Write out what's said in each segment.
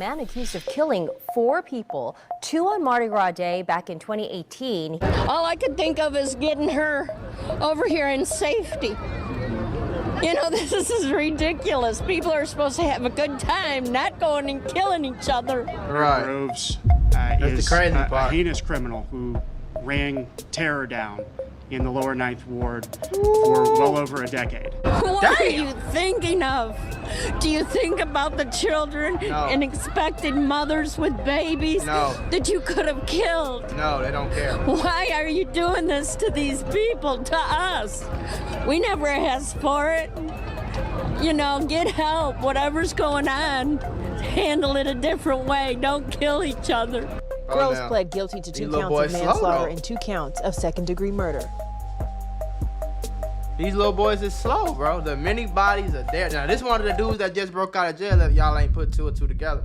Man accused of killing 4 people, 2 on Mardi Gras Day back in 2018. All I could think of is getting her over here in safety. You know, this is ridiculous. People are supposed to have a good time, not going and killing each other. Right. Groves That's the crazy a part. heinous criminal who ran terror down in the lower Ninth Ward for well over a decade. What are you thinking of? Do you think about the children and expected mothers with babies that you could have killed? No, they don't care. Why are you doing this to these people, to us? We never asked for it. You know, get help, whatever's going on. Handle it a different way. Don't kill each other. Groves pled guilty to 2 counts of manslaughter and 2 counts of second-degree murder. These little boys is slow, bro. The many bodies are there. Now, this one of the dudes that just broke out of jail if y'all ain't put 2 and 2 together.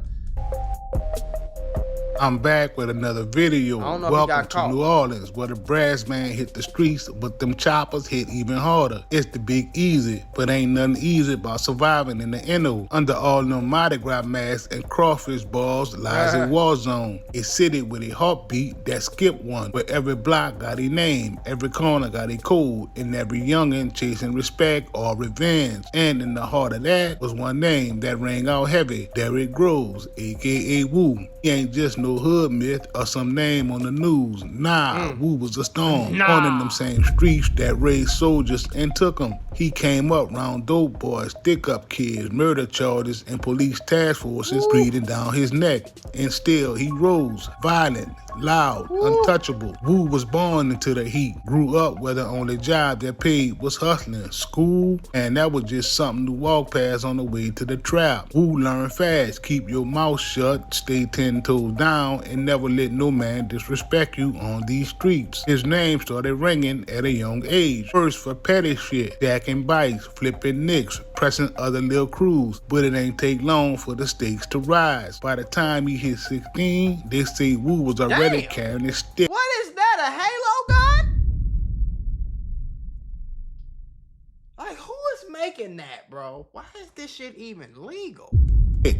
I'm back with another video. Welcome to caught. New Orleans, where the brass man hit the streets, but them choppers hit even harder. It's the Big Easy, but ain't nothing easy about surviving in the NO. Under all them Mardi Gras masks and crawfish balls lies a war zone. A city with a heartbeat that skipped one, where every block got a name, every corner got a code, and every youngin' chasing respect or revenge. And in the heart of that was one name that rang out heavy, Derrick Groves, aka Woo. He ain't just no hood myth or some name on the news. Nah, Woo was a storm on in them same streets that raised soldiers and took them. He came up round dope boys, stick-up kids, murder charges, and police task forces breathing down his neck. And still he rose, violent, loud, untouchable. Woo was born into the heat, grew up where the only job that paid was hustling, school, and that was just something to walk past on the way to the trap. Woo learned fast, keep your mouth shut, stay 10 toes down, and never let no man disrespect you on these streets. His name started ringing at a young age, first for petty shit, jacking bikes, flipping nicks, pressing other little crews, but it ain't take long for the stakes to rise. By the time he hit 16, they say Woo was already carrying his stick. What is that, a Halo gun? Like, who is making that, bro? Why is this shit even legal?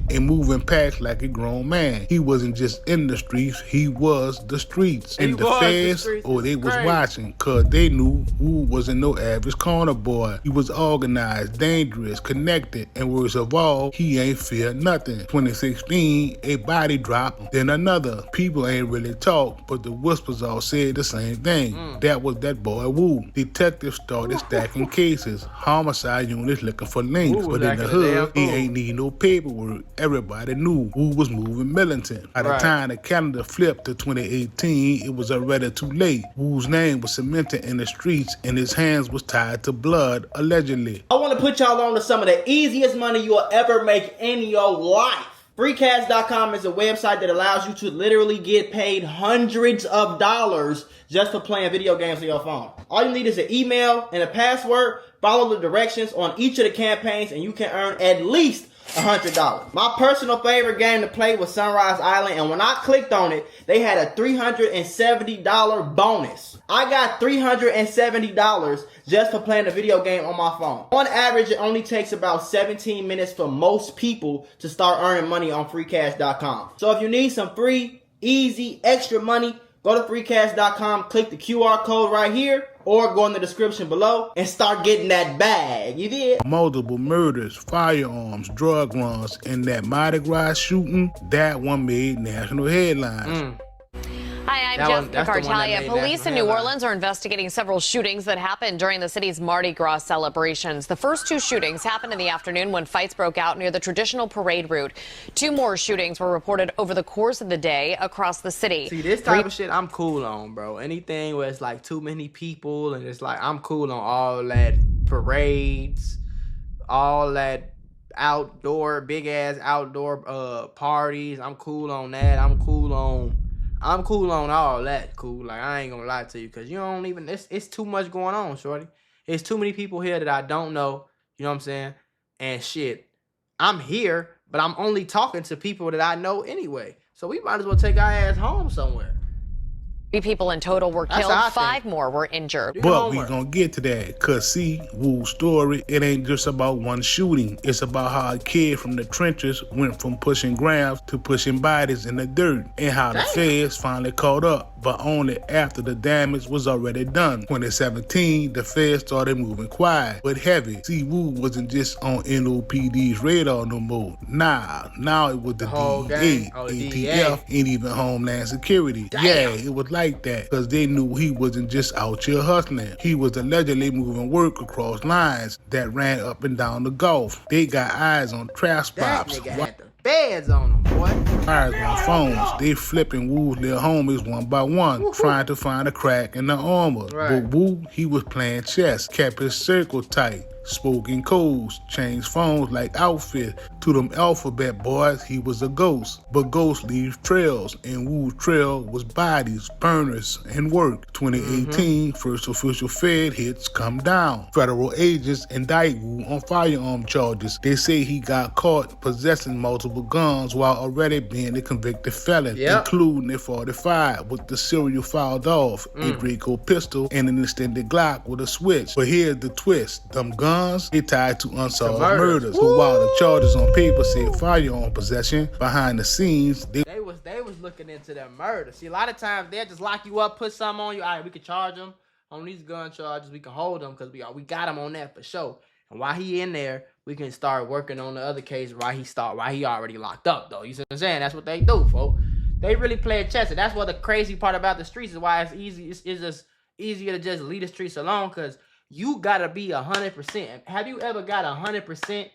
And moving past like a grown man. He wasn't just in the streets, he was the streets. And the feds, they was watching, cause they knew Woo wasn't no average corner boy. He was organized, dangerous, connected, and worst of all, he ain't fear nothing. 2016, a body drop, then another. People ain't really talk, but the whispers all said the same thing. That was that boy Woo. Detectives started stacking cases, homicide units looking for links, but in the hood, he ain't need no paperwork. Everybody knew Woo was moving militant. By the time the calendar flipped to 2018, it was already too late. Woo's name was cemented in the streets and his hands was tied to blood, allegedly. I want to put y'all on to some of the easiest money you'll ever make in your life. Freecash.com is a website that allows you to literally get paid hundreds of dollars just for playing video games on your phone. All you need is an email and a password. Follow the directions on each of the campaigns and you can earn at least $100. My personal favorite game to play was Sunrise Island, and when I clicked on it, they had a $370 bonus. I got $370 just for playing a video game on my phone. On average, it only takes about 17 minutes for most people to start earning money on freecash.com. So if you need some free, easy, extra money, go to freecash.com, click the QR code right here, or go in the description below and start getting that bag. You did? Multiple murders, firearms, drug runs, and that Mardi Gras shooting, that one made national headlines. Hi, I'm Jessica Cartalia. Police in New Orleans are investigating several shootings that happened during the city's Mardi Gras celebrations. The first 2 shootings happened in the afternoon when fights broke out near the traditional parade route. 2 more shootings were reported over the course of the day across the city. See, this type of shit I'm cool on, bro. Anything where it's like too many people and it's like, I'm cool on all that parades, all that outdoor, big ass outdoor parties. I'm cool on that. I'm cool on all that, cool. Like, I ain't gonna lie to you, because you don't even, it's too much going on, shorty. It's too many people here that I don't know, you know what I'm saying? And shit, I'm here, but I'm only talking to people that I know anyway. So we might as well take our ass home somewhere. 3 people in total were That's killed, how I 5 think. more were injured. But we gonna get to that, cause see, Wu's story, it ain't just about one shooting. It's about how a kid from the trenches went from pushing grams to pushing bodies in the dirt, and how the feds finally caught up, but only after the damage was already done. 2017, the feds started moving quiet, but heavy. See, Wu wasn't just on NOPD's radar no more. Nah, now it was the whole DEA, gang. Oh, the ATF, and even Homeland Security. Yeah, it was like that, cause they knew he wasn't just out here hustling. He was allegedly moving work across lines that ran up and down the Gulf. They got eyes on trap That spots. nigga had the feds on him, boy. Eyes on phones. They flipping Wu's little homies one by one, trying to find a crack in the armor. Right. But Wu, he was playing chess, kept his circle tight. Spoke in codes, changed phones like outfit. To them alphabet boys, he was a ghost. But ghosts leave trails, and Wu's trail was bodies, burners, and work. 2018, first official Fed hits come down. Federal agents indict Wu on firearm charges. They say he got caught possessing multiple guns while already being a convicted felon, including a 45 with the serial filed off, a Draco pistol, and an extended Glock with a switch. But here's the twist. Them guns, they tied to unsolved murders. So while the charges on paper said firearm possession, behind the scenes, they was looking into that murder. See, a lot of times they'll just lock you up, put something on you. All right, we can charge him on these gun charges. We can hold him because we got him on that for sure. And while he in there, we can start working on the other case while he already locked up, though. You see what I'm saying? That's what they do, folks. They really play chess. And that's what the crazy part about the streets is why it's easy. It's just easier to just leave the streets alone, because you gotta be 100%. Have you ever got 100%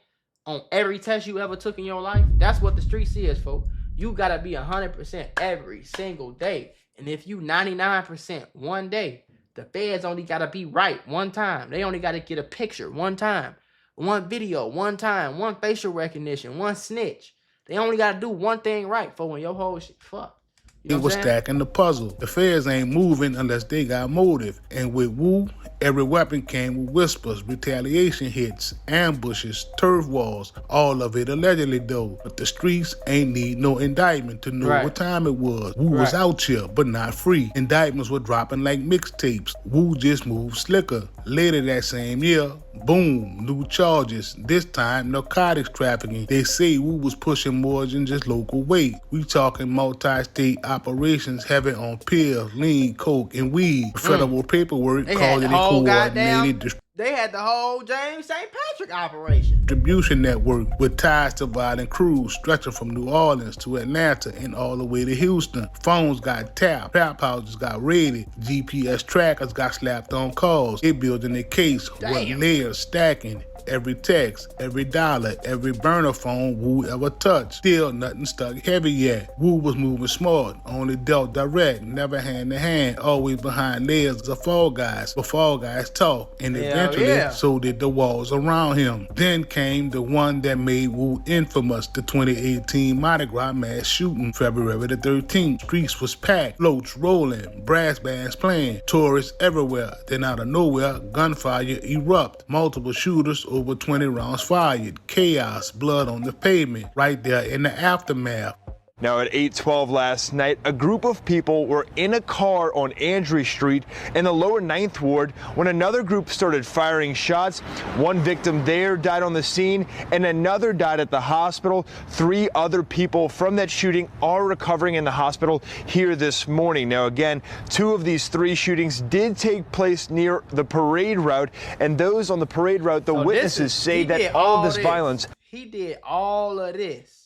on every test you ever took in your life? That's what the streets is, folks. You gotta be 100% every single day. And if you 99% one day, the feds only gotta be right one time. They only gotta get a picture one time, one video one time, one facial recognition, one snitch. They only gotta do one thing right for when your whole shit fuck. You know was stacking the puzzle. The feds ain't moving unless they got motive. And with Wu, every weapon came with whispers, retaliation hits, ambushes, turf walls, all of it allegedly though. But the streets ain't need no indictment to know what time it was. Wu was out here, but not free. Indictments were dropping like mixtapes. Wu just moved slicker. Later that same year, boom, new charges. This time, narcotics trafficking. They say Wu was pushing more than just local weight. We talking multi-state operations heavy on pills, lean, coke, and weed. Federal paperwork called it a coordinated they had the whole James St. Patrick operation. Distribution network with ties to violent crews stretching from New Orleans to Atlanta and all the way to Houston. Phones got tapped, trap houses got raided, GPS trackers got slapped on calls. They building a case with layers stacking. Every text, every dollar, every burner phone Wu ever touched. Still nothing stuck heavy yet. Wu was moving smart, only dealt direct, never hand to hand, always behind layers of fall guys. But fall guys talk, and eventually so did the walls around him. Then came the one that made Wu infamous, the 2018 Mardi Gras mass shooting, February the 13th. Streets was packed, floats rolling, brass bands playing, tourists everywhere. Then out of nowhere, gunfire erupt. Multiple shooters, over 20 rounds fired. Chaos, blood on the pavement, right there in the aftermath. Now at 8:12 last night, a group of people were in a car on Andrew Street in the lower 9th Ward when another group started firing shots. One victim there died on the scene and another died at the hospital. 3 other people from that shooting are recovering in the hospital here this morning. Now again, 2 of these 3 shootings did take place near the parade route, and those on the parade route, the witnesses say that all of this violence. He did all of this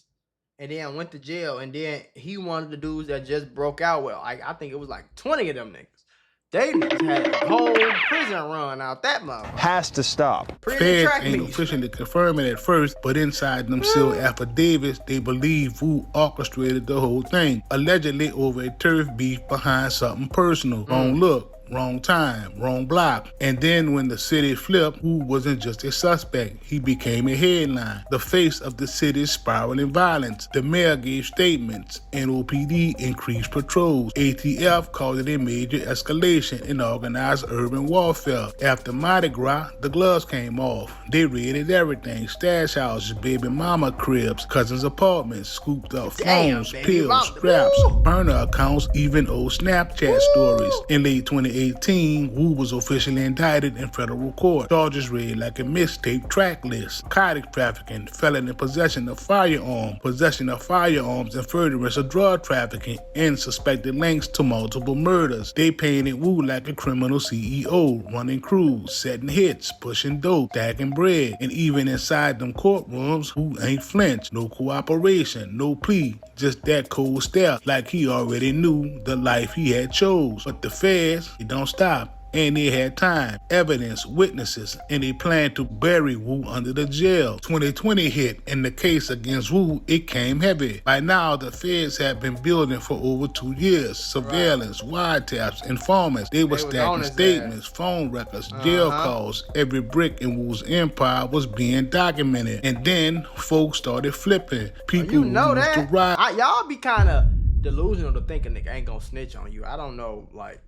and then went to jail, and then he one of the dudes that just broke out with, I think it was like 20 of them niggas. They just had a whole prison run out that motherfucker. Has to stop. Feds ain't officially confirming at first, but inside them sealed affidavits, they believe Wu orchestrated the whole thing, allegedly over a turf beef behind something personal. Don't look. wrong time, wrong block. And then when the city flipped, Wu wasn't just a suspect. He became a headline, the face of the city's spiraling violence. The mayor gave statements. NOPD increased patrols. ATF called it a major escalation in organized urban warfare. After Mardi Gras, the gloves came off. They raided everything: stash houses, baby mama cribs, cousins' apartments, scooped up phones, pills, straps, burner accounts, even old Snapchat stories. In late 2018, Wu was officially indicted in federal court. Charges read like a mixtape track list: narcotic trafficking, felon in possession of firearms, and furtherance of drug trafficking, and suspected links to multiple murders. They painted Wu like a criminal CEO, running crews, setting hits, pushing dope, stacking bread, and even inside them courtrooms, Wu ain't flinched. No cooperation, no plea, just that cold stare, like he already knew the life he had chose. But the feds, they don't stop. And they had time, evidence, witnesses, and they planned to bury Wu under the jail. 2020 hit, and the case against Wu, it came heavy. By now, the feds had been building for over 2 years. Surveillance, wiretaps, informants. They were stacking statements, phone records, jail calls. Every brick in Wu's empire was being documented. And then, folks started flipping. People used to ride. Y'all be kind of delusional to think a nigga ain't gonna snitch on you. I don't know, like.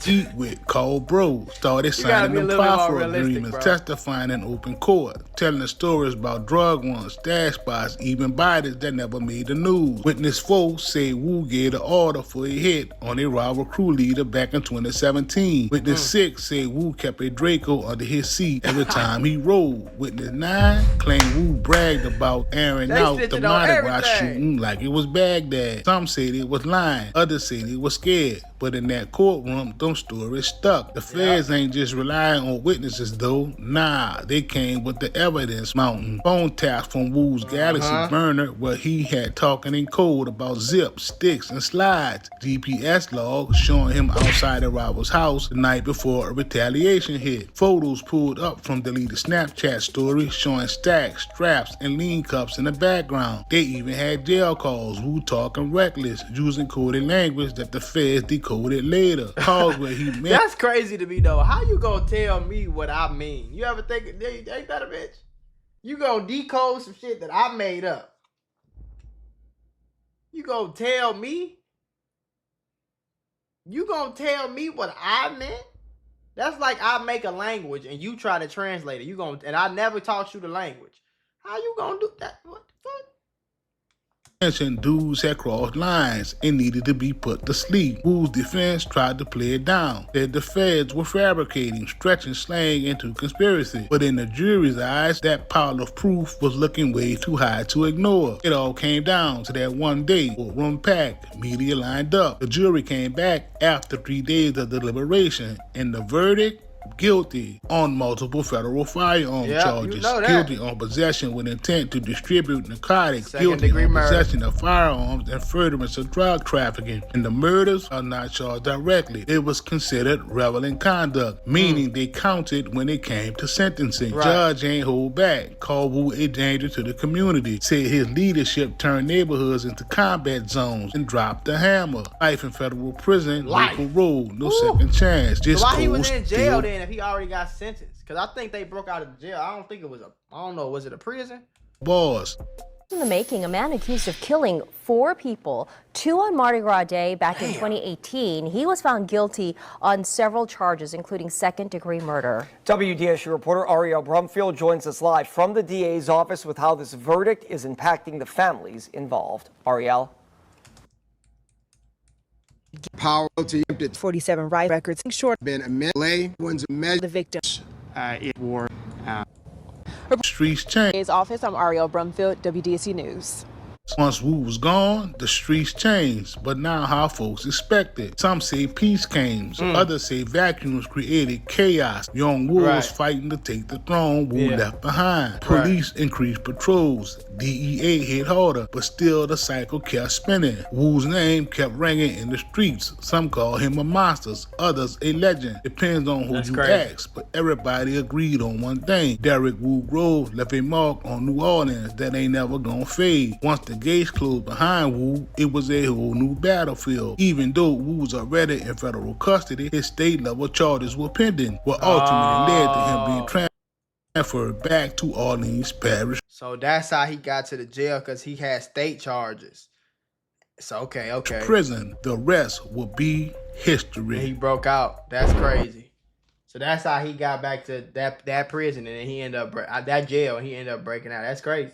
Eat with, call bro. Started signing them proffer agreements, bro. Testifying in open court, telling the stories about drug runs, stash spots, even bodies that never made the news. Witness 4 say Wu gave the order for a hit on a rival crew leader back in 2017. Witness 6 say Wu kept a Draco under his seat every time he rode. Witness 9 claimed Wu bragged about airing out the Mardi Gras shooting like it was Baghdad. Some say they was lying, others say they was scared. But in that courtroom, them stories stuck. The feds ain't just relying on witnesses though. Nah, they came with the evidence mountain. Phone taps from Wu's Galaxy burner where he had talking in code about zips, sticks, and slides. GPS logs showing him outside the rival's house the night before a retaliation hit. Photos pulled up from deleted Snapchat stories showing stacks, straps, and lean cups in the background. They even had jail calls. Wu talking reckless, using coded language that the feds decoded later. Calls where he meant. That's crazy to me though. How you gonna tell me what I mean? You ever think, ain't that a bitch? You gonna decode some shit that I made up. You gonna tell me? You gonna tell me what I meant? That's like I make a language and you try to translate it. And I never taught you the language. How you gonna do that? What the fuck? Dudes had crossed lines and needed to be put to sleep. Wu's defense tried to play it down, said the feds were fabricating, stretching slang into conspiracy. But in the jury's eyes, that pile of proof was looking way too high to ignore. It all came down to that one day, courtroom packed, media lined up. The jury came back after 3 days of deliberation, and the verdict? Guilty on multiple federal firearm charges, guilty on possession with intent to distribute narcotics, guilty on possession of firearms and furtherance of drug trafficking. And the murders are not charged directly. It was considered relevant conduct, meaning they counted when it came to sentencing. Judge ain't hold back, called Wu a danger to the community, said his leadership turned neighborhoods into combat zones, and dropped the hammer. Life in federal prison, local road, no second chance. Just so why he was in jail then if he already got sentenced? Because I think they broke out of jail. I don't think it was was it a prison? Boss. In the making, a man accused of killing 4 people, 2 on Mardi Gras Day back in 2018. He was found guilty on several charges, including second-degree murder. WDSU reporter Ariel Brumfield joins us live from the DA's office with how this verdict is impacting the families involved. Ariel? Power to 47 riot records short been amended. One's measure the victim. Streets changed. His office. I'm Ariel Brumfield, WDSU News. Once Wu was gone, the streets changed, but now how folks expected. Some say peace came, others say vacuums created chaos. Young wolves fighting to take the throne, Wu left behind. Police increased patrols, DEA hit harder, but still the cycle kept spinning. Wu's name kept ringing in the streets. Some call him a monster, others a legend. Depends on who you ask, but everybody agreed on one thing. Derek Wu Grove left a mark on New Orleans that ain't never gonna fade. Once the gates closed behind Wu, it was a whole new battlefield. Even though Wu was already in federal custody, his state-level charges were pending, what ultimately led to him being transferred back to Orleans Parish. So that's how he got to the jail, because he had state charges. So, okay. Prison. The rest will be history. And he broke out. That's crazy. So that's how he got back to that prison, and then he ended up that jail, and he ended up breaking out. That's crazy.